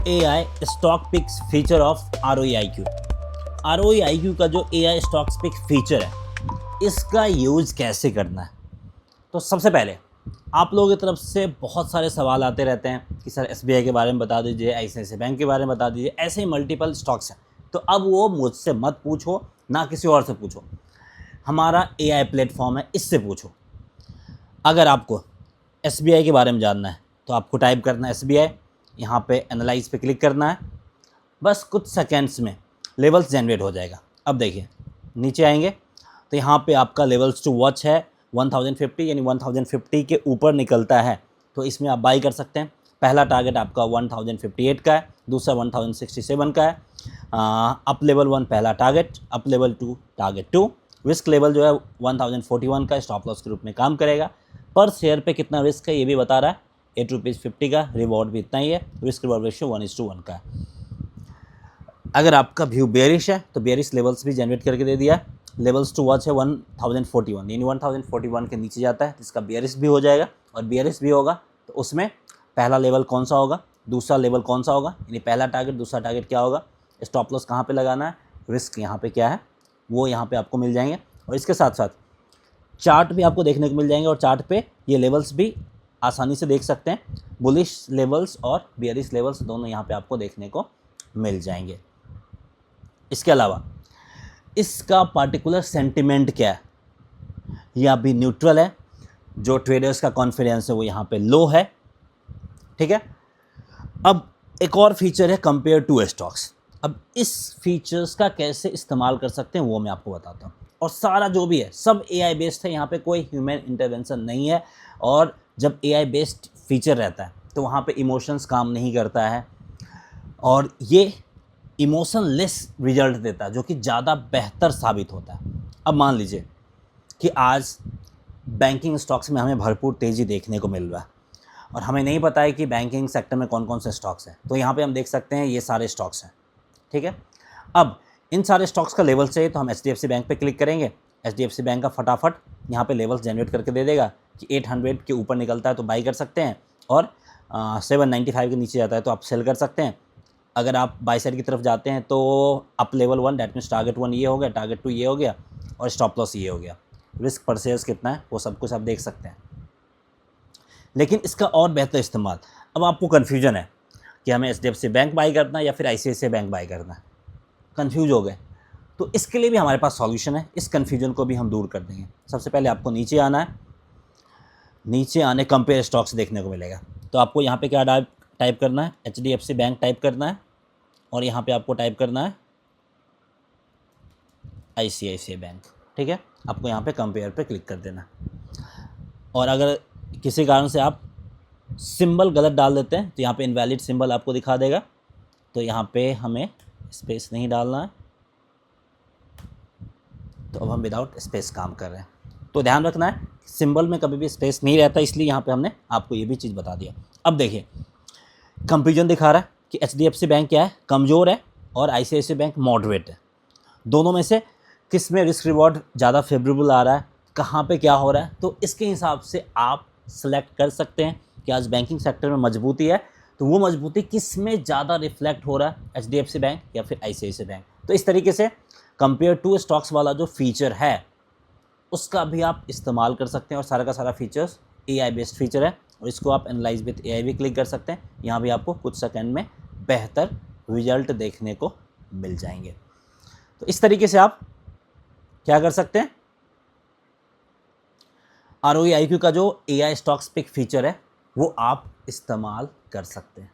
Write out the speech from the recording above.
AI stock picks feature of ROE IQ। ROE IQ का जो AI stock pick feature है, इसका use कैसे करना है। तो सबसे पहले आप लोगों की तरफ से बहुत सारे सवाल आते रहते हैं कि सर SBI के बारे में बता दीजिए, ICICI बैंक के बारे में बता दीजिए, ऐसे ही मल्टीपल स्टॉक्स हैं। तो अब वो मुझसे मत पूछो, ना किसी और से पूछो, हमारा AI प्लेटफॉर्म है, इससे पूछो। अगर आपको SBI के बारे में जानना है तो आपको टाइप करना है SBI, यहाँ पे एनालाइज पे क्लिक करना है, बस कुछ सेकेंड्स में लेवल्स जनरेट हो जाएगा। अब देखिए नीचे आएंगे तो यहाँ पे आपका लेवल्स टू वॉच है 1050, यानी 1050 के ऊपर निकलता है तो इसमें आप बाई कर सकते हैं। पहला टारगेट आपका 1058 का है, दूसरा 1067 का है। अप लेवल 1 पहला target, up level 2 target 2। Risk level जो है 1041 का स्टॉप लॉस के रूप में काम करेगा। पर शेयर पे कितना रिस्क है ये भी बता रहा है, ₹8.50 का। रिवॉर्ड भी इतना ही है, रिस्क रिवॉर्ड रेशियो 1:1 का है। अगर आपका व्यू बेयरिश है तो बेयरिश लेवल्स भी जनरेट करके दे दिया है। लेवल्स टू वॉच है 1041, यानी 1041 के नीचे जाता है तो इसका बेयरिश भी हो जाएगा। और बेयरिश भी होगा तो उसमें पहला लेवल कौन सा होगा, दूसरा लेवल कौन सा होगा, यानी पहला टारगेट दूसरा टारगेट क्या होगा, स्टॉप लॉस कहाँ पे लगाना है, रिस्क यहाँ पे क्या है, वो यहाँ पे आपको मिल जाएंगे। और इसके साथ साथ चार्ट भी आपको देखने को मिल जाएंगे और चार्ट पे ये लेवल्स भी आसानी से देख सकते हैं। बुलिश लेवल्स और बियरिश लेवल्स दोनों यहाँ पे आपको देखने को मिल जाएंगे। इसके अलावा इसका पार्टिकुलर सेंटिमेंट क्या है, यह अभी न्यूट्रल है। जो ट्रेडर्स का कॉन्फिडेंस है वो यहाँ पे लो है, ठीक है। अब एक और फीचर है कंपेयर टू स्टॉक्स। अब इस फीचर्स का कैसे इस्तेमाल कर सकते हैं वो मैं आपको बताता हूँ। और सारा जो भी है सब AI बेस्ड है, यहाँ पे कोई ह्यूमन इंटरवेंशन नहीं है। और जब AI बेस्ड फीचर रहता है तो वहाँ पे इमोशंस काम नहीं करता है और ये इमोशनलेस रिजल्ट देता है, जो कि ज़्यादा बेहतर साबित होता है। अब मान लीजिए कि आज बैंकिंग स्टॉक्स में हमें भरपूर तेज़ी देखने को मिल रहा है और हमें नहीं पता है कि बैंकिंग सेक्टर में कौन कौन से स्टॉक्स हैं। तो यहाँ पे हम देख सकते हैं ये सारे स्टॉक्स हैं, ठीक है। अब इन सारे स्टॉक्स का लेवल चाहिए तो हम HDFC बैंक पे क्लिक करेंगे। HDFC बैंक का फटाफट यहाँ पे लेवल्स जनरेट करके दे देगा कि 800 के ऊपर निकलता है तो बाई कर सकते हैं और 795 के नीचे जाता है तो आप सेल कर सकते हैं। अगर आप बाई साइड की तरफ जाते हैं तो up level 1 that means target 1 ये हो गया, टारगेट 2 ये हो गया और स्टॉप लॉस ये हो गया। रिस्क पर शेयर्स कितना है वो सब कुछ आप देख सकते हैं। लेकिन इसका और बेहतर इस्तेमाल, अब आपको कन्फ्यूजन है कि हमें HDFC बैंक बाई करना है या फिर ICICI बैंक बाई करना है, कन्फ्यूज हो गए, तो इसके लिए भी हमारे पास सॉल्यूशन है। इस कन्फ्यूजन को भी हम दूर कर देंगे। सबसे पहले आपको नीचे आना है, नीचे आने कंपेयर स्टॉक्स देखने को मिलेगा। तो आपको यहाँ पे क्या टाइप करना है, HDFC बैंक टाइप करना है और यहाँ पे आपको टाइप करना है ICICI बैंक, ठीक है। आपको यहाँ पे कंपेयर पे क्लिक कर देना। और अगर किसी कारण से आप सिंबल गलत डाल देते हैं तो यहाँ पे इनवैलिड सिंबल आपको दिखा देगा, तो यहाँ पे हमें स्पेस नहीं डालना है। तो अब हम विदाउट स्पेस काम कर रहे हैं, तो ध्यान रखना है सिंबल में कभी भी स्पेस नहीं रहता, इसलिए यहाँ पे हमने आपको ये भी चीज़ बता दिया। अब देखिए कंफ्यूजन दिखा रहा है कि HDFC बैंक क्या है, कमज़ोर है और ICICI बैंक मॉडरेट है। दोनों में से किस में रिस्क रिवॉर्ड ज़्यादा फेवरेबल आ रहा है, कहाँ पे क्या हो रहा है, तो इसके हिसाब से आप सेलेक्ट कर सकते हैं कि आज बैंकिंग सेक्टर में मजबूती है तो वो मजबूती किस में ज़्यादा रिफ्लेक्ट हो रहा है, HDFC बैंक या फिर ICICI बैंक। तो इस तरीके से कंपेयर टू स्टॉक्स वाला जो फीचर है उसका भी आप इस्तेमाल कर सकते हैं। और सारा का सारा फीचर्स AI बेस्ड फीचर है और इसको आप एनालाइज विथ AI भी क्लिक कर सकते हैं। यहाँ भी आपको कुछ सेकंड में बेहतर रिजल्ट देखने को मिल जाएंगे। तो इस तरीके से आप क्या कर सकते हैं, ROE IQ का जो AI स्टॉक्स पिक फीचर है वो आप इस्तेमाल कर सकते हैं।